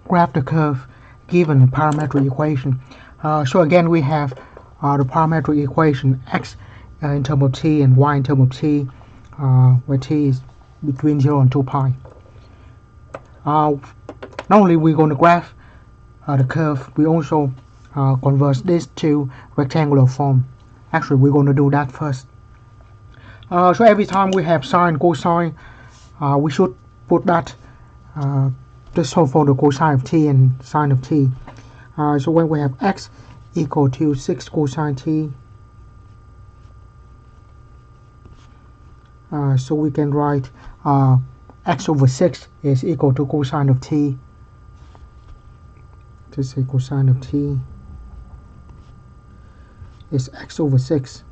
graph the curve given the parametric equation. So again, we have the parametric equation x in terms of t and y in terms of t, where t is between 0 and 2 pi. Not only we're going to graph the curve, we also convert this to rectangular form. Actually, we're going to do that first. So every time we have sine, cosine, we should put that just solve for the cosine of t and sine of t. So when we have x equal to 6 cosine t, so we can write x over 6 is equal to cosine of t. Just say cosine of t is x over 6.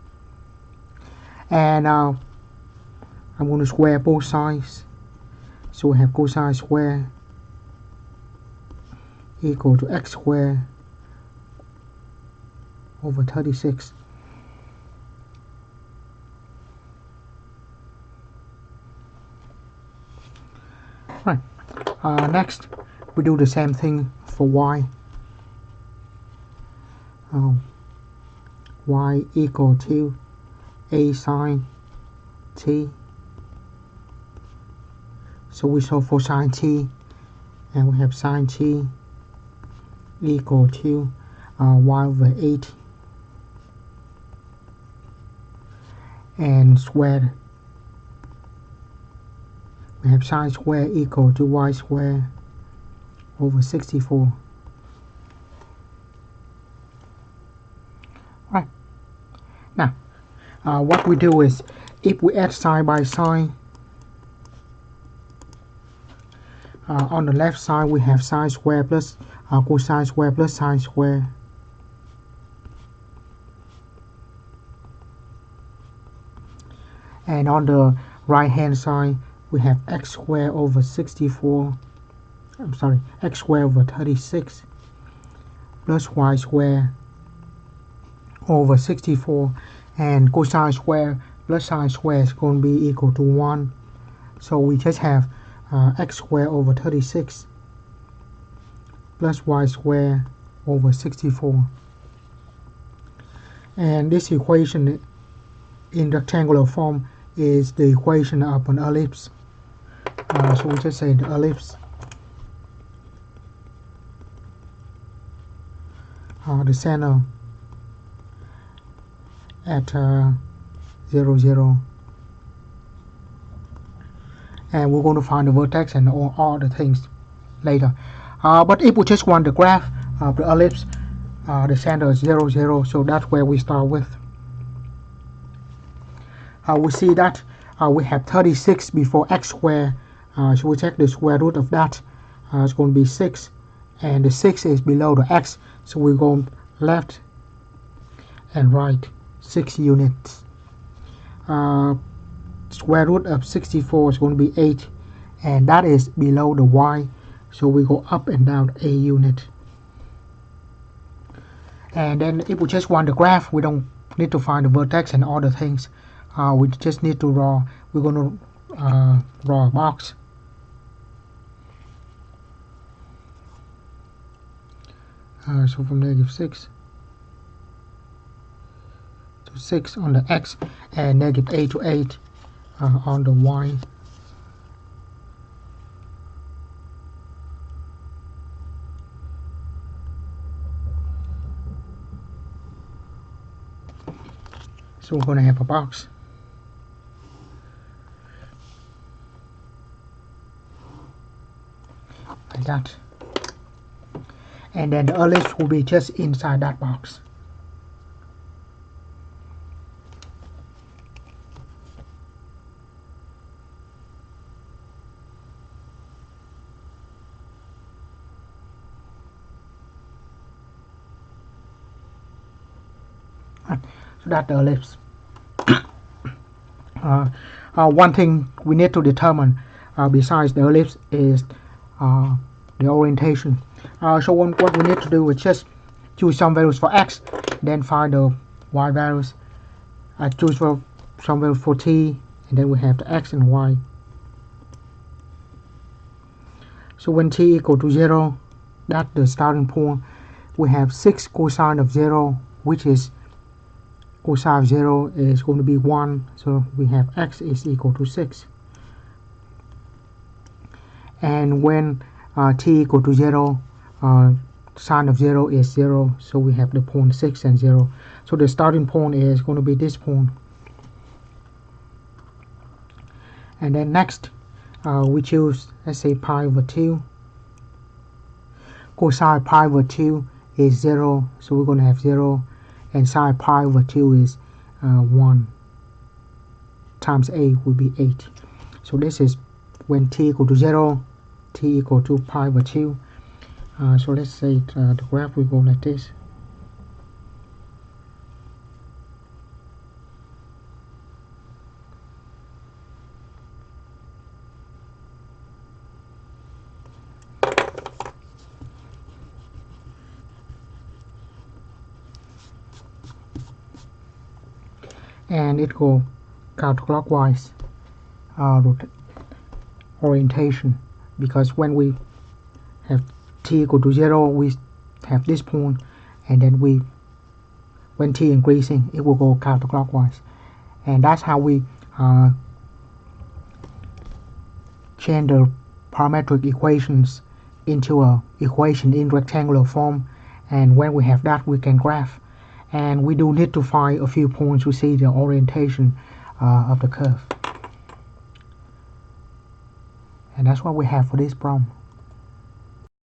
And I'm going to square both sides. So we have cosine square equal to x squared over 36. Right. Next, we do the same thing for y. Y equal to a sine t. So we solve for sine t, and we have sine t equal to y over 8 and squared. We have sine squared equal to y squared over 64. Right. Now, what we do is, if we add side by side, on the left side we have sine squared plus cosine squared plus sine squared. And on the right hand side we have x squared over 64. X squared over 36 plus y squared over 64, and cosine squared plus sine squared is going to be equal to 1. So we just have x squared over 36 plus y squared over 64. And this equation in rectangular form is the equation of an ellipse. So we just say the ellipse, the center at 0, 0, and we're going to find the vertex and all the things later. But if we just want the graph of the ellipse, the center is 0, 0, so that's where we start with. We see that we have 36 before x squared, so we take the square root of that. It's going to be 6, and the 6 is below the x, so we go left and right 6 units. Square root of 64 is going to be 8, and that is below the y, so we go up and down a unit. And then if we just want the graph, we don't need to find the vertex and all the things. We just need to draw. We're going to draw a box. So from -6 to 6 on the x, and -8 to 8 on the y. So we're going to have a box. Like that. And then the ellipse will be just inside that box. So that's the ellipse. One thing we need to determine besides the ellipse is the orientation. So what we need to do is just choose some values for x, then find the y values. Choose for some values for t, and then we have the x and y. So when t equal to 0, that the starting point, we have 6 cosine of 0, which is cosine of 0 is going to be 1, so we have x is equal to 6. And when t equal to 0, sine of 0 is 0, so we have the point 6 and 0. So the starting point is going to be this point. And then next, we choose, let's say, pi over 2. Cosine pi over 2 is 0, so we're going to have 0. And sine pi over 2 is 1 times a will be 8. So this is when t equal to 0, t equal to pi over 2. So let's say the graph will go like this. And it go counterclockwise orientation, because when we have t equal to 0, we have this point, and then when t increasing, it will go counterclockwise. And that's how we change the parametric equations into a equation in rectangular form. And when we have that, we can graph. And we do need to find a few points to see the orientation of the curve. And that's what we have for this problem.